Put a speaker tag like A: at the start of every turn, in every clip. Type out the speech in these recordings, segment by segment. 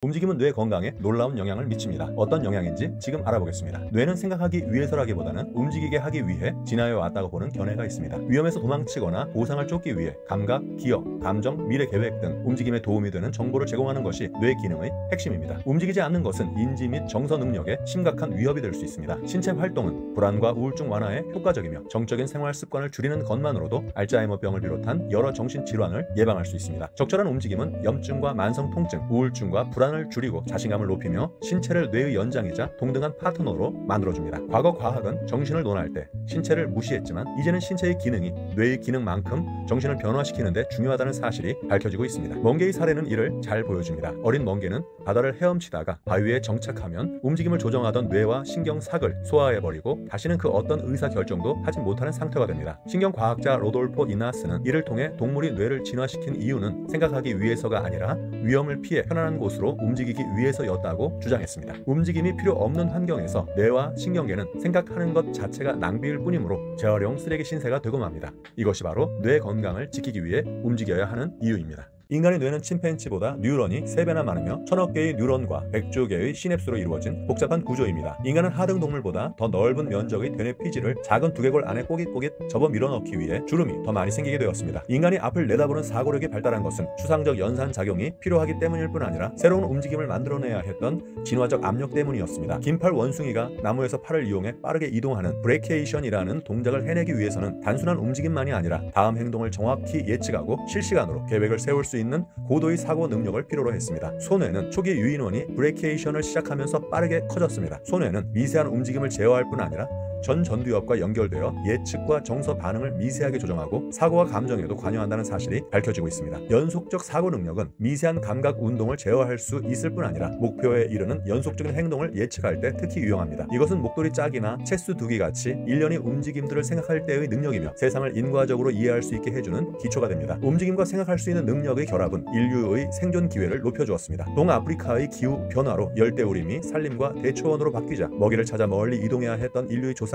A: 움직임은 뇌 건강에 놀라운 영향을 미칩니다. 어떤 영향인지 지금 알아보겠습니다. 뇌는 생각하기 위해서라기보다는 움직이게 하기 위해 진화해 왔다고 보는 견해가 있습니다. 위험에서 도망치거나 보상을 쫓기 위해 감각, 기억, 감정, 미래 계획 등 움직임에 도움이 되는 정보를 제공하는 것이 뇌 기능의 핵심입니다. 움직이지 않는 것은 인지 및 정서 능력에 심각한 위협이 될 수 있습니다. 신체 활동은 불안과 우울증 완화에 효과적이며 정적인 생활 습관을 줄이는 것만으로도 알츠하이머병을 비롯한 여러 정신질환을 예방할 수 있습니다. 적절한 움직임은 염증과 만성 통증, 우울증과 불안을 줄이고 자신감을 높이며 신체를 뇌의 연장이자 동등한 파트너로 만들어줍니다. 과거 과학은 정신을 논할 때 신체를 무시했지만 이제는 신체의 기능이 뇌의 기능만큼 정신을 변화시키는데 중요하다는 사실이 밝혀지고 있습니다. 멍게의 사례는 이를 잘 보여줍니다. 어린 멍게는 바다를 헤엄치다가 바위에 정착하면 움직임을 조정하던 뇌와 신경삭을 소화해버리고 다시는 그 어떤 의사결정도 하지 못하는 상태가 됩니다. 신경과학자 로돌포 이나스는 이를 통해 동물이 뇌를 진화시킨 이유는 생각하기 위해서가 아니라 위험을 피해 편안한 곳으로 움직이기 위해서였다고 주장했습니다. 움직임이 필요 없는 환경에서 뇌와 신경계는 생각하는 것 자체가 낭비일 뿐이므로 재활용 쓰레기 신세가 되고 맙니다. 이것이 바로 뇌 건강을 지키기 위해 움직여야 하는 이유입니다. 인간의 뇌는 침팬지보다 뉴런이 3배나 많으며 1000억 개의 뉴런과 100조 개의 시냅스로 이루어진 복잡한 구조입니다. 인간은 하등 동물보다 더 넓은 면적의 되뇌 피지를 작은 두개골 안에 꼬깃꼬깃 접어 밀어넣기 위해 주름이 더 많이 생기게 되었습니다. 인간이 앞을 내다보는 사고력이 발달한 것은 추상적 연산작용이 필요하기 때문일 뿐 아니라 새로운 움직임을 만들어내야 했던 진화적 압력 때문이었습니다. 긴팔 원숭이가 나무에서 팔을 이용해 빠르게 이동하는 브레이케이션이라는 동작을 해내기 위해서는 단순한 움직임만이 아니라 다음 행동을 정확히 예측하고 실시간으로 계획을 세울 수 있는 고도의 사고 능력을 필요로 했습니다. 소뇌는 초기 유인원이 브레이케이션을 시작하면서 빠르게 커졌습니다. 소뇌는 미세한 움직임을 제어할 뿐 아니라 전 전두엽과 연결되어 예측과 정서 반응을 미세하게 조정하고 사고와 감정에도 관여한다는 사실이 밝혀지고 있습니다. 연속적 사고 능력은 미세한 감각 운동을 제어할 수 있을 뿐 아니라 목표에 이르는 연속적인 행동을 예측할 때 특히 유용합니다. 이것은 목도리 짝이나 체스 두기 같이 일련의 움직임들을 생각할 때의 능력이며 세상을 인과적으로 이해할 수 있게 해주는 기초가 됩니다. 움직임과 생각할 수 있는 능력의 결합은 인류의 생존 기회를 높여주었습니다. 동아프리카의 기후 변화로 열대우림이 산림과 대초원으로 바뀌자 먹이를 찾아 멀리 이동해야 했던 인류의 조상들은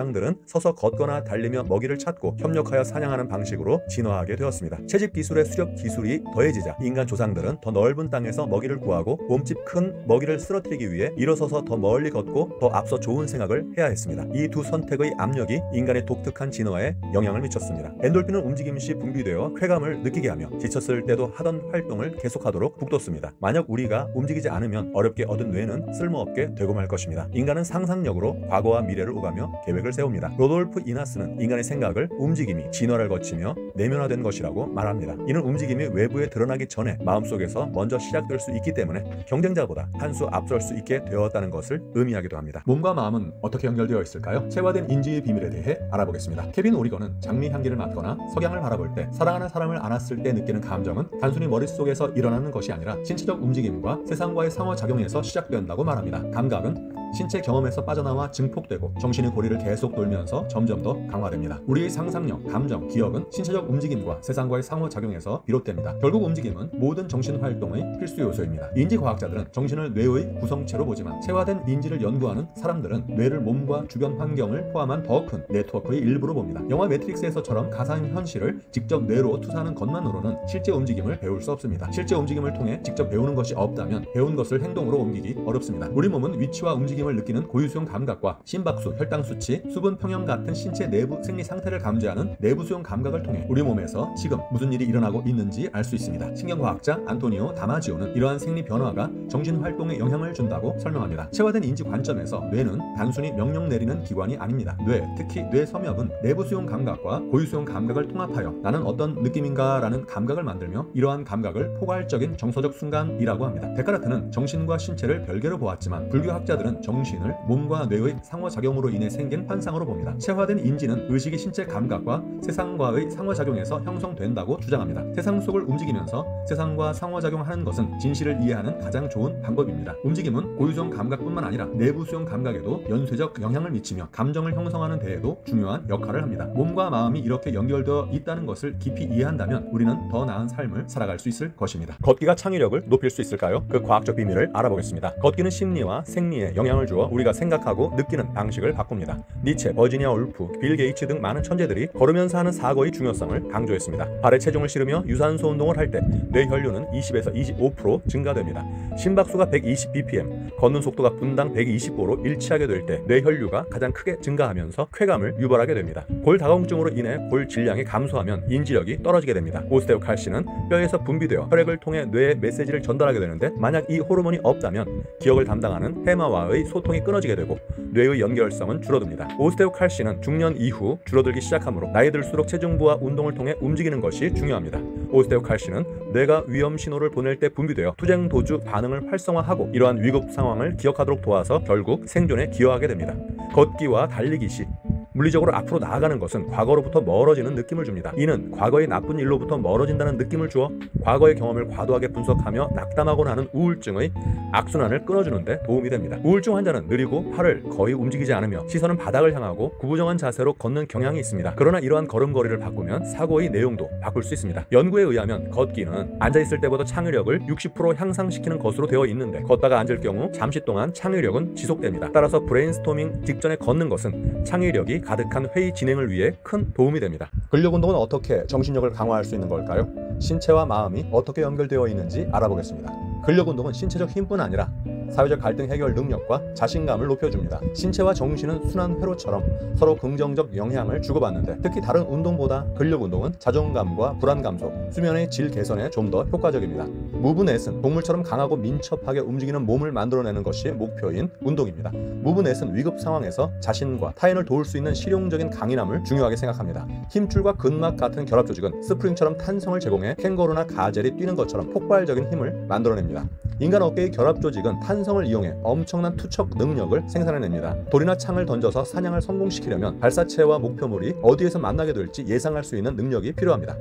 A: 서서 걷거나 달리며 먹이를 찾고 협력하여 사냥하는 방식으로 진화하게 되었습니다. 채집 기술의 수렵 기술이 더해지자 인간 조상들은 더 넓은 땅에서 먹이를 구하고 몸집 큰 먹이를 쓰러뜨리기 위해 일어서서 더 멀리 걷고 더 앞서 좋은 생각을 해야 했습니다. 이 두 선택의 압력이 인간의 독특한 진화에 영향을 미쳤습니다. 엔돌핀은 움직임 시 분비되어 쾌감을 느끼게 하며 지쳤을 때도 하던 활동을 계속하도록 북돋습니다. 만약 우리가 움직이지 않으면 어렵게 얻은 뇌는 쓸모없게 되고 말 것입니다. 인간은 상상력으로 과거와 미래를 오가며 계획을 세웁니다. 로돌프 이나스는 인간의 생각을 움직임이 진화를 거치며 내면화된 것이라고 말합니다. 이는 움직임이 외부에 드러나기 전에 마음속에서 먼저 시작될 수 있기 때문에 경쟁자보다 한 수 앞설 수 있게 되었다는 것을 의미하기도 합니다. 몸과 마음은 어떻게 연결되어 있을까요? 체화된 인지의 비밀에 대해 알아보겠습니다. 케빈 오리건은 장미 향기를 맡거나 석양을 바라볼 때 사랑하는 사람을 안았을 때 느끼는 감정은 단순히 머릿속에서 일어나는 것이 아니라 신체적 움직임과 세상과의 상호작용에서 시작된다고 말합니다. 감각은 신체 경험에서 빠져나와 증폭되고 정신의 고리를 계속 돌면서 점점 더 강화됩니다. 우리의 상상력, 감정, 기억은 신체적 움직임과 세상과의 상호작용에서 비롯됩니다. 결국 움직임은 모든 정신활동의 필수 요소입니다. 인지과학자들은 정신을 뇌의 구성체로 보지만 체화된 인지를 연구하는 사람들은 뇌를 몸과 주변 환경을 포함한 더 큰 네트워크의 일부로 봅니다. 영화 매트릭스에서처럼 가상현실을 직접 뇌로 투사하는 것만으로는 실제 움직임을 배울 수 없습니다. 실제 움직임을 통해 직접 배우는 것이 없다면 배운 것을 행동으로 옮기기 어렵습니다. 우리 몸은 위치와 움직임을 느끼는 고유수용 감각과 심박수, 혈당 수치, 수분 평형 같은 신체 내부 생리 상태를 감지하는 내부 수용 감각을 통해 우리 몸에서 지금 무슨 일이 일어나고 있는지 알 수 있습니다. 신경과학자 안토니오 다마지오는 이러한 생리 변화가 정신 활동에 영향을 준다고 설명합니다. 체화된 인지 관점에서 뇌는 단순히 명령 내리는 기관이 아닙니다. 뇌, 특히 뇌 섬엽은 내부 수용 감각과 고유 수용 감각을 통합하여 나는 어떤 느낌인가 라는 감각을 만들며 이러한 감각을 포괄적인 정서적 순간이라고 합니다. 데카르트는 정신과 신체를 별개로 보았지만 불교 학자들은 정신을 몸과 뇌의 상호작용으로 인해 생긴 환상으로 봅니다. 체화된 인지는 의식이 신체 감각과 세상과의 상호작용에서 형성된다고 주장합니다. 세상 속을 움직이면서 세상과 상호작용하는 것은 진실을 이해하는 가장 좋은 방법입니다. 움직임은 고유성 감각뿐만 아니라 내부 수용 감각에도 연쇄적 영향을 미치며 감정을 형성하는 데에도 중요한 역할을 합니다. 몸과 마음이 이렇게 연결되어 있다는 것을 깊이 이해한다면 우리는 더 나은 삶을 살아갈 수 있을 것입니다. 걷기가 창의력을 높일 수 있을까요? 그 과학적 비밀을 알아보겠습니다. 걷기는 심리와 생리에 영향을 영향을 주어 우리가 생각하고 느끼는 방식을 바꿉니다. 니체, 버지니아 울프, 빌 게이츠 등 많은 천재들이 걸으면서 하는 사고의 중요성을 강조했습니다. 발에 체중을 실으며 유산소 운동을 할 때 뇌혈류는 20에서 25% 증가됩니다. 심박수가 120 bpm, 걷는 속도가 분당 120보로 일치하게 될 때 뇌혈류가 가장 크게 증가하면서 쾌감을 유발하게 됩니다. 골다공증으로 인해 골 질량이 감소하면 인지력이 떨어지게 됩니다. 오스테오칼신은 뼈에서 분비되어 혈액을 통해 뇌에 메시지를 전달하게 되는데, 만약 이 호르몬이 없다면 기억을 담당하는 해마와의 소통이 끊어지게 되고 뇌의 연결성은 줄어듭니다. 오스테오칼신은 중년 이후 줄어들기 시작하므로 나이 들수록 체중부와 운동을 통해 움직이는 것이 중요합니다. 오스테오칼신은 뇌가 위험 신호를 보낼 때 분비되어 투쟁 도주 반응을 활성화하고 이러한 위급 상황을 기억하도록 도와서 결국 생존에 기여하게 됩니다. 걷기와 달리기 시 물리적으로 앞으로 나아가는 것은 과거로부터 멀어지는 느낌을 줍니다. 이는 과거의 나쁜 일로부터 멀어진다는 느낌을 주어 과거의 경험을 과도하게 분석하며 낙담하고 나는 우울증의 악순환을 끊어주는데 도움이 됩니다. 우울증 환자는 느리고 팔을 거의 움직이지 않으며 시선은 바닥을 향하고 구부정한 자세로 걷는 경향이 있습니다. 그러나 이러한 걸음걸이를 바꾸면 사고의 내용도 바꿀 수 있습니다. 연구에 의하면 걷기는 앉아있을 때보다 창의력을 60% 향상시키는 것으로 되어 있는데, 걷다가 앉을 경우 잠시 동안 창의력은 지속됩니다. 따라서 브레인스토밍 직전에 걷는 것은 창의력이 가득한 회의 진행을 위해 큰 도움이 됩니다. 근력 운동은 어떻게 정신력을 강화할 수 있는 걸까요? 신체와 마음이 어떻게 연결되어 있는지 알아보겠습니다. 근력 운동은 신체적 힘뿐 아니라 사회적 갈등 해결 능력과 자신감을 높여줍니다. 신체와 정신은 순환 회로처럼 서로 긍정적 영향을 주고받는데, 특히 다른 운동보다 근력 운동은 자존감과 불안 감소, 수면의 질 개선에 좀 더 효과적입니다. 무브넷은 동물처럼 강하고 민첩하게 움직이는 몸을 만들어내는 것이 목표인 운동입니다. 무브넷은 위급 상황에서 자신과 타인을 도울 수 있는 실용적인 강인함을 중요하게 생각합니다. 힘줄과 근막 같은 결합 조직은 스프링처럼 탄성을 제공해 캥거루나 가젤이 뛰는 것처럼 폭발적인 힘을 만들어냅니다. 인간 어깨의 결합 조직은 탄성을 이용해 엄청난 투척 능력을 생산해냅니다. 돌이나 창을 던져서 사냥을 성공시키려면 발사체와 목표물이 어디에서 만나게 될지 예상할 수 있는 능력이 필요합니다.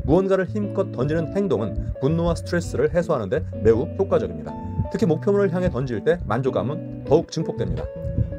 A: 무언가를 힘껏 던지는 행동은 분노와 스트레스를 해소하는 데 매우 효과적입니다. 특히 목표물을 향해 던질 때 만족감은 더욱 증폭됩니다.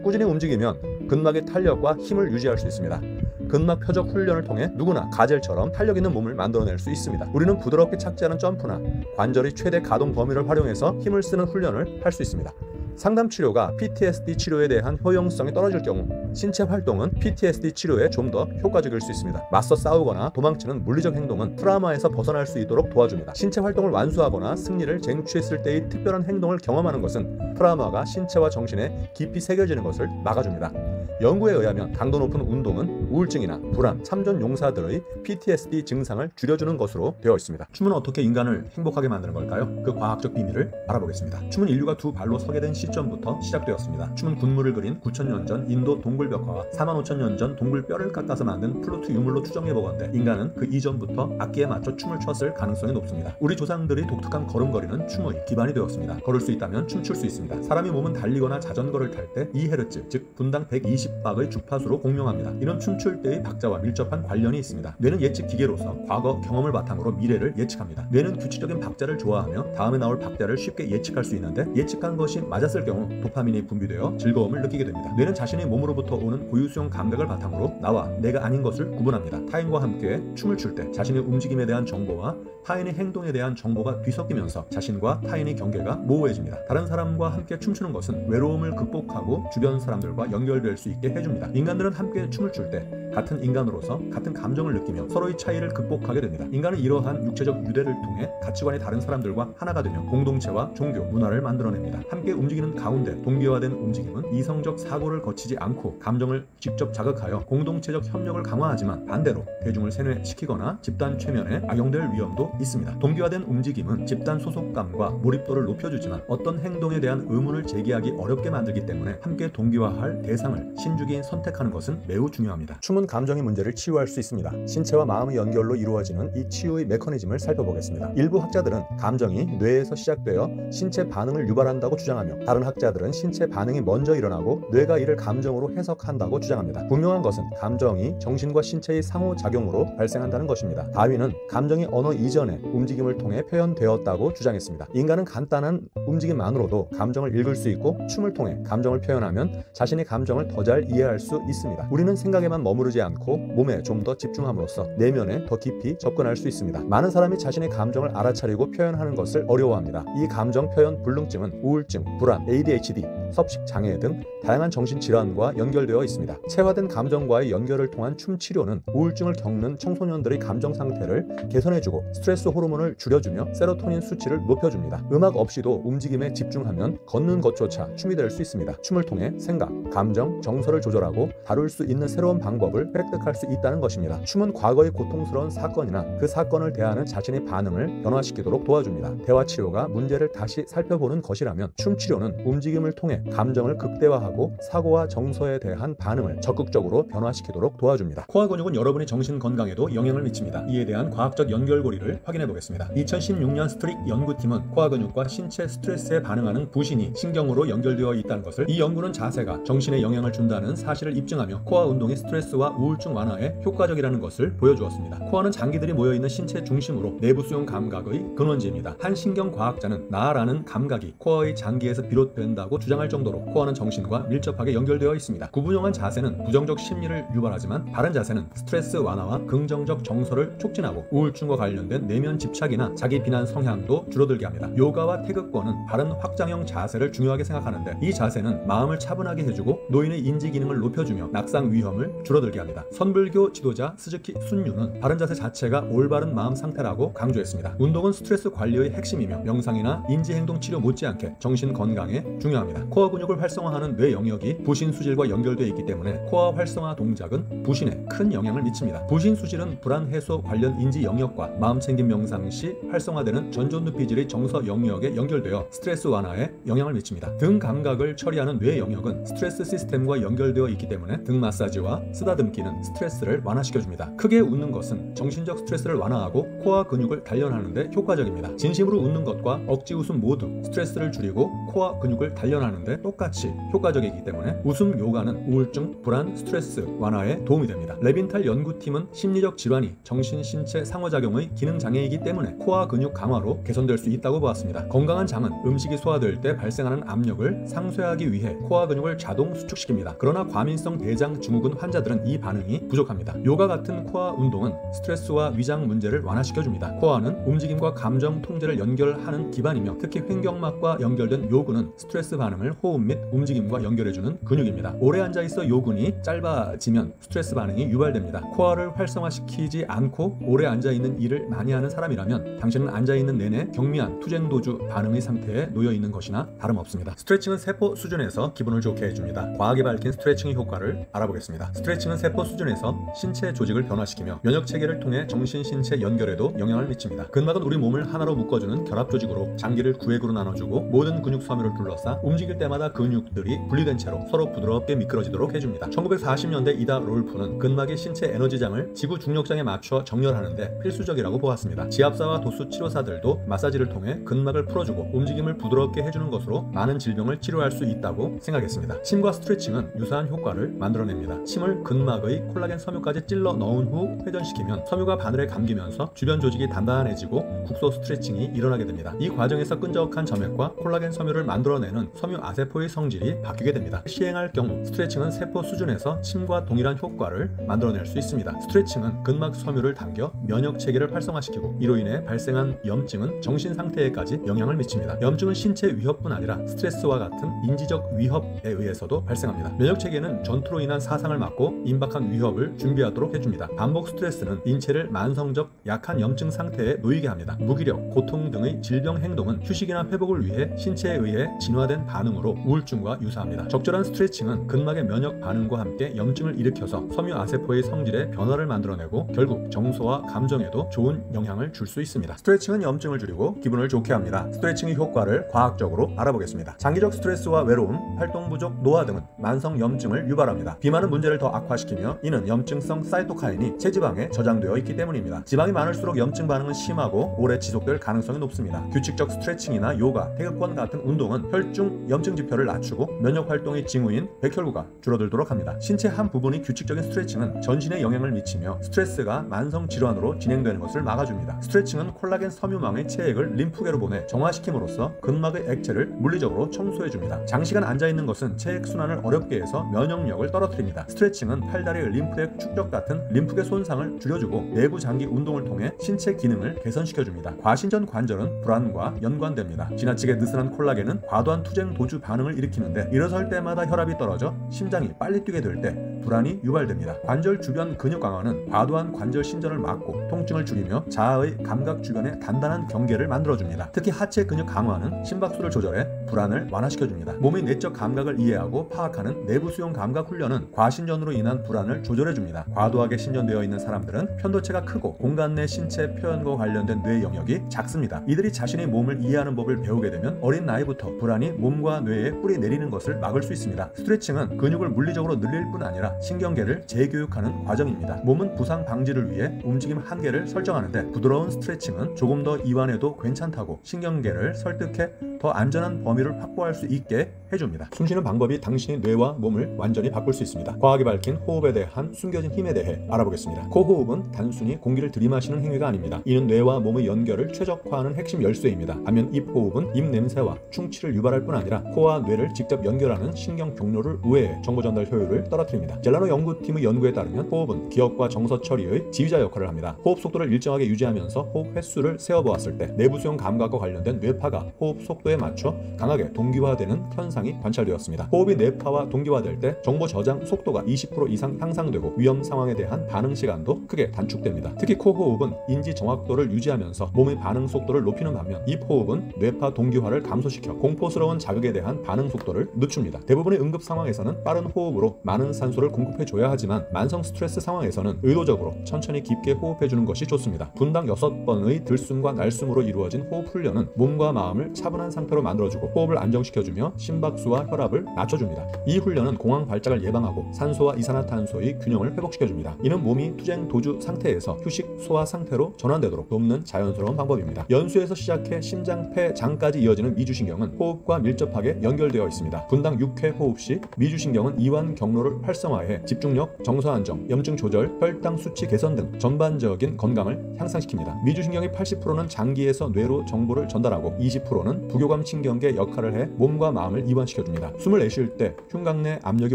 A: 꾸준히 움직이면 근막의 탄력과 힘을 유지할 수 있습니다. 근막 표적 훈련을 통해 누구나 가젤처럼 탄력 있는 몸을 만들어낼 수 있습니다. 우리는 부드럽게 착지하는 점프나 관절의 최대 가동 범위를 활용해서 힘을 쓰는 훈련을 할 수 있습니다. 상담 치료가 PTSD 치료에 대한 효용성이 떨어질 경우 신체 활동은 PTSD 치료에 좀 더 효과적일 수 있습니다. 맞서 싸우거나 도망치는 물리적 행동은 트라우마에서 벗어날 수 있도록 도와줍니다. 신체 활동을 완수하거나 승리를 쟁취했을 때의 특별한 행동을 경험하는 것은 트라우마가 신체와 정신에 깊이 새겨지는 것을 막아줍니다. 연구에 의하면 강도 높은 운동은 우울증이나 불안, 참전 용사들의 PTSD 증상을 줄여주는 것으로 되어 있습니다. 춤은 어떻게 인간을 행복하게 만드는 걸까요? 그 과학적 비밀을 알아보겠습니다. 춤은 인류가 두 발로 서게 된 시점부터 시작되었습니다. 춤은 군무를 그린 9,000년 전 인도 동굴벽화와 45,000년 전 동굴뼈를 깎아서 만든 플루트 유물로 추정해보건대 인간은 그 이전부터 악기에 맞춰 춤을 췄을 가능성이 높습니다. 우리 조상들의 독특한 걸음걸이는 춤의 기반이 되었습니다. 걸을 수 있다면 춤출 수 있습니다. 사람의 몸은 달리거나 자전거를 탈 때 2헤르츠, 즉 분당 120박의 주파수로 공명합니다. 이는 춤출 때의 박자와 밀접한 관련이 있습니다. 뇌는 예측 기계로서 과거 경험을 바탕으로 미래를 예측합니다. 뇌는 규칙적인 박자를 좋아하며 다음에 나올 박자를 쉽게 예측할 수 있는데, 예측한 것이 맞았을 경우 도파민이 분비되어 즐거움을 느끼게 됩니다. 뇌는 자신의 몸으로부터 오는 고유수용 감각을 바탕으로 나와 내가 아닌 것을 구분합니다. 타인과 함께 춤을 출 때 자신의 움직임에 대한 정보와 타인의 행동에 대한 정보가 뒤섞이면서 자신과 타인의 경계가 모호해집니다. 다른 사람과 함께 춤추는 것은 외로움을 극복하고 주변 사람들과 연결될 수 있게 해줍니다. 인간들은 함께 춤을 출 때 같은 인간으로서 같은 감정을 느끼며 서로의 차이를 극복하게 됩니다. 인간은 이러한 육체적 유대를 통해 가치관이 다른 사람들과 하나가 되며 공동체와 종교, 문화를 만들어냅니다. 함께 움직이는 가운데 동기화된 움직임은 이성적 사고를 거치지 않고 감정을 직접 자극하여 공동체적 협력을 강화하지만, 반대로 대중을 세뇌시키거나 집단 최면에 악용될 위험도 있습니다. 동기화된 움직임은 집단 소속감과 몰입도를 높여주지만 어떤 행동에 대한 의문을 제기하기 어렵게 만들기 때문에 함께 동기화할 대상을 신중히 선택하는 것은 매우 중요합니다. 춤은 감정의 문제를 치유할 수 있습니다. 신체와 마음의 연결로 이루어지는 이 치유의 메커니즘을 살펴보겠습니다. 일부 학자들은 감정이 뇌에서 시작되어 신체 반응을 유발한다고 주장하며, 다른 학자들은 신체 반응이 먼저 일어나고 뇌가 이를 감정으로 해석한다고 주장합니다. 분명한 것은 감정이 정신과 신체의 상호작용으로 발생한다는 것입니다. 다윈은 감정이 언어 이전에 움직임을 통해 표현되었다고 주장했습니다. 인간은 간단한 움직임만으로도 감정을 읽을 수 있고, 춤을 통해 감정을 표현하면 자신의 감정을 더 잘 이해할 수 있습니다. 우리는 생각에만 머무르지 머무르지 않고 몸에 좀 더 집중함으로써 내면에 더 깊이 접근할 수 있습니다. 많은 사람이 자신의 감정을 알아차리고 표현하는 것을 어려워합니다. 이 감정 표현 불능증은 우울증, 불안, ADHD, 섭식 장애 등 다양한 정신질환과 연결되어 있습니다. 체화된 감정과의 연결을 통한 춤 치료는 우울증을 겪는 청소년들의 감정 상태를 개선해주고 스트레스 호르몬을 줄여주며 세로토닌 수치를 높여줍니다. 음악 없이도 움직임에 집중하면 걷는 것조차 춤이 될 수 있습니다. 춤을 통해 생각, 감정, 정서를 조절하고 다룰 수 있는 새로운 방법을 획득할 수 있다는 것입니다. 춤은 과거의 고통스러운 사건이나 그 사건을 대하는 자신의 반응을 변화시키도록 도와줍니다. 대화 치료가 문제를 다시 살펴보는 것이라면 춤 치료는 움직임을 통해 감정을 극대화하고 사고와 정서에 대한 반응을 적극적으로 변화시키도록 도와줍니다. 코어 근육은 여러분의 정신 건강에도 영향을 미칩니다. 이에 대한 과학적 연결고리를 확인해 보겠습니다. 2016년 스트릭 연구팀은 코어 근육과 신체 스트레스에 반응하는 부신이 신경으로 연결되어 있다는 것을, 이 연구는 자세가 정신에 영향을 준다는 사실을 입증하며 코어 운동이 스트레스와 우울증 완화에 효과적이라는 것을 보여주었습니다. 코어는 장기들이 모여있는 신체 중심으로 내부 수용 감각의 근원지입니다. 한 신경과학자는 나라는 감각이 코어의 장기에서 비롯된다고 주장할 정도로 코어는 정신과 밀접하게 연결되어 있습니다. 구분용한 자세는 부정적 심리를 유발하지만 바른 자세는 스트레스 완화와 긍정적 정서를 촉진하고 우울증과 관련된 내면 집착이나 자기 비난 성향도 줄어들게 합니다. 요가와 태극권은 바른 확장형 자세를 중요하게 생각하는데, 이 자세는 마음을 차분하게 해주고 노인의 인지 기능을 높여주며 낙상 위험을 줄어들게 합니다. 선불교 지도자 스즈키 순유는 바른 자세 자체가 올바른 마음 상태라고 강조했습니다. 운동은 스트레스 관리의 핵심이며 명상이나 인지행동 치료 못지않게 정신 건강에 중요합니다. 코어 근육을 활성화하는 뇌 영역이 부신 수질과 연결되어 있기 때문에 코어 활성화 동작은 부신에 큰 영향을 미칩니다. 부신 수질은 불안 해소 관련 인지 영역과 마음챙김 명상 시 활성화되는 전전두피질의 정서 영역에 연결되어 스트레스 완화에 영향을 미칩니다. 등 감각을 처리하는 뇌 영역은 스트레스 시스템과 연결되어 있기 때문에 등 마사지와 쓰다듬기는 스트레스를 완화시켜줍니다. 크게 웃는 것은 정신적 스트레스를 완화하고 코어 근육을 단련하는 데 효과적입니다. 진심으로 웃는 것과 억지 웃음 모두 스트레스를 줄이고 코어 근육을 단련하는 데 똑같이 효과적이기 때문에 웃음 요가는 우울증, 불안, 스트레스 완화에 도움이 됩니다. 레빈탈 연구팀은 심리적 질환이 정신, 신체 상호작용의 기능 장애이기 때문에 코어 근육 강화로 개선될 수 있다고 보았습니다. 건강한 장은 음식이 소화될 때 발생하는 압력을 상쇄하기 위해 코어 근육을 자동 수축시킵니다. 그러나 과민성 대장 증후군 환자들은 이 반응이 부족합니다. 요가 같은 코어 운동은 스트레스와 위장 문제를 완화시켜줍니다. 코어는 움직임과 감정 통제를 연결하는 기반이며 특히 횡격막과 연결된 요근은 스트레스 반응을 호흡 및 움직임과 연결해주는 근육입니다. 오래 앉아있어 요근이 짧아지면 스트레스 반응이 유발됩니다. 코어를 활성화시키지 않고 오래 앉아있는 일을 많이 하는 사람이라면 당신은 앉아있는 내내 경미한 투쟁도주 반응의 상태에 놓여있는 것이나 다름없습니다. 스트레칭은 세포 수준에서 기분을 좋게 해줍니다. 과학이 밝힌 스트레칭의 효과를 알아보겠습니다. 스트레칭은 세포 수준에서 신체 조직을 변화시키며 면역체계를 통해 정신-신체 연결에도 영향을 미칩니다. 근막은 우리 몸을 하나로 묶어주는 결합 조직으로 장기를 구획으로 나눠주고 모든 근육 섬유를 둘러싸 움직일 때마다 근육들이 분리된 채로 서로 부드럽게 미끄러지도록 해줍니다. 1940년대 이다 롤프는 근막의 신체 에너지장을 지구 중력장에 맞춰 정렬하는데 필수적이라고 보았습니다. 지압사와 도수 치료사들도 마사지를 통해 근막을 풀어주고 움직임을 부드럽게 해주는 것으로 많은 질병을 치료할 수 있다고 생각했습니다. 침과 스트레칭은 유사한 효과를 만들어냅니다. 침을 근막의 콜라겐 섬유까지 찔러 넣은 후 회전시키면 섬유가 바늘에 감기면서 주변 조직이 단단해지고 국소 스트레칭이 일어나게 됩니다. 이 과정에서 끈적한 점액과 콜라겐 섬유를 만들어내는 섬유 아세포의 성질이 바뀌게 됩니다. 시행할 경우 스트레칭은 세포 수준에서 침과 동일한 효과를 만들어낼 수 있습니다. 스트레칭은 근막 섬유를 당겨 면역 체계를 활성화시키고 이로 인해 발생한 염증은 정신 상태에까지 영향을 미칩니다. 염증은 신체 위협뿐 아니라 스트레스와 같은 인지적 위협에 의해서도 발생합니다. 면역 체계는 전투로 인한 사상을 막고 임박한 위협을 준비하도록 해줍니다. 반복 스트레스는 인체를 만성적 약한 염증 상태에 놓이게 합니다. 무기력, 고통 등의 질병 행동은 휴식이나 회복을 위해 신체에 의해 진화된 반응으로 우울증과 유사합니다. 적절한 스트레칭은 근막의 면역 반응과 함께 염증을 일으켜서 섬유 아세포의 성질에 변화를 만들어내고 결국 정서와 감정에도 좋은 영향을 줄 수 있습니다. 스트레칭은 염증을 줄이고 기분을 좋게 합니다. 스트레칭의 효과를 과학적으로 알아보겠습니다. 장기적 스트레스와 외로움, 활동 부족, 노화 등은 만성 염증을 유발합니다. 비만은 문제를 더 악화시키며 이는 염증성 사이토카인이 체지방에 저장되어 있기 때문입니다. 지방이 많을수록 염증 반응은 심하고 오래 지속될 가능성이 높습니다. 규칙적 스트레칭이나 요가, 태극권 같은 운동은 혈중 염증 지표를 낮추고 면역 활동의 징후인 백혈구가 줄어들도록 합니다. 신체 한 부분이 규칙적인 스트레칭은 전신에 영향을 미치며 스트레스가 만성 질환으로 진행되는 것을 막아줍니다. 스트레칭은 콜라겐 섬유망의 체액을 림프계로 보내 정화시킴으로써 근막의 액체를 물리적으로 청소해줍니다. 장시간 앉아있는 것은 체액 순환을 어렵게 해서 면역력을 떨어뜨립니다. 스트레칭은 팔다리의 림프의 축적 같은 림프계 손상을 줄여주고 내부 장기 운동을 통해 신체 기능을 개선시켜줍니다. 과신전 관절은 불안과 연관됩니다. 지나치게 느슨한 콜라겐은 과도한 투쟁 도주 반응을 일으키는데 일어설 때마다 혈압이 떨어져 심장이 빨리 뛰게 될 때 불안이 유발됩니다. 관절 주변 근육 강화는 과도한 관절 신전을 막고 통증을 줄이며 자아의 감각 주변에 단단한 경계를 만들어줍니다. 특히 하체 근육 강화는 심박수를 조절해 불안을 완화시켜줍니다. 몸의 내적 감각을 이해하고 파악하는 내부 수용 감각 훈련은 과신전으로 인한 불안을 조절해줍니다. 과도하게 신전되어 있는 사람들은 편도체가 크고 공간 내 신체 표현과 관련된 뇌 영역이 작습니다. 이들이 자신의 몸을 이해하는 법을 배우게 되면 어린 나이부터 불안이 몸과 뇌에 뿌리 내리는 것을 막을 수 있습니다. 스트레칭은 근육을 물리적으로 늘릴 뿐 아니라 신경계를 재교육하는 과정입니다. 몸은 부상 방지를 위해 움직임 한계를 설정하는데 부드러운 스트레칭은 조금 더 이완해도 괜찮다고 신경계를 설득해 더 안전한 범위를 확보할 수 있게 해줍니다. 숨쉬는 방법이 당신의 뇌와 몸을 완전히 바꿀 수 있습니다. 과학이 밝힌 호흡에 대한 숨겨진 힘에 대해 알아보겠습니다. 코호흡은 단순히 공기를 들이마시는 행위가 아닙니다. 이는 뇌와 몸의 연결을 최적화하는 핵심 열쇠입니다. 반면 입호흡은 입 냄새와 충치를 유발할 뿐 아니라 코와 뇌를 직접 연결하는 신경 경로를 우회해 정보 전달 효율을 떨어뜨립니다. 젤라노 연구팀의 연구에 따르면 호흡은 기억과 정서 처리의 지휘자 역할을 합니다. 호흡 속도를 일정하게 유지하면서 호흡 횟수를 세어보았을 때 내부 수용 감각과 관련된 뇌파가 호흡 속도에 맞춰 강하게 동기화되는 현상이 관찰되었습니다. 호흡이 뇌파와 동기화될 때 정보 저장 속도가 20% 이상 향상되고 위험 상황에 대한 반응 시간도 크게 단축됩니다. 특히 코호흡은 인지 정확도를 유지하면서 몸의 반응 속도를 높이는 반면 입호흡은 뇌파 동기화를 감소시켜 공포스러운 자극에 대한 반응 속도를 늦춥니다. 대부분의 응급 상황에서는 빠른 호흡으로 많은 산소를 공급해줘야 하지만 만성 스트레스 상황에서는 의도적으로 천천히 깊게 호흡해주는 것이 좋습니다. 분당 6번의 들숨과 날숨으로 이루어진 호흡 훈련은 몸과 마음을 차분한 상태로 만들어주고 호흡을 안정시켜주며 심박수와 혈압을 낮춰줍니다. 이 훈련은 공황 발작을 예방하고 산소와 이산화탄소의 균형을 회복시켜줍니다. 이는 몸이 투쟁 도주 상태에서 휴식 소화 상태로 전환되도록 돕는 자연스러운 방법입니다. 연수에서 시작해 심장, 폐, 장까지 이어지는 미주신경은 호흡과 밀접하게 연결되어 있습니다. 분당 6회 호흡 시 미주신경은 이완 경로를 활성화해 집중력, 정서 안정, 염증 조절, 혈당 수치 개선 등 전반적인 건강을 향상시킵니다. 미주신경의 80%는 장기에서 뇌로 정보를 전달하고 20%는 부교감 신경계 역할을 해 몸과 마음을 이완시켜줍니다. 숨을 내쉴 때 흉곽내 압력이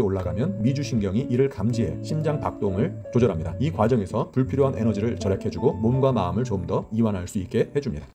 A: 올라가면 미주신경이 이를 감지해 심장 박동을 조절합니다. 이 과정에서 불필요한 에너지를 절약해주고 몸과 마음을 좀 더 이완할 수 있게 해줍니다.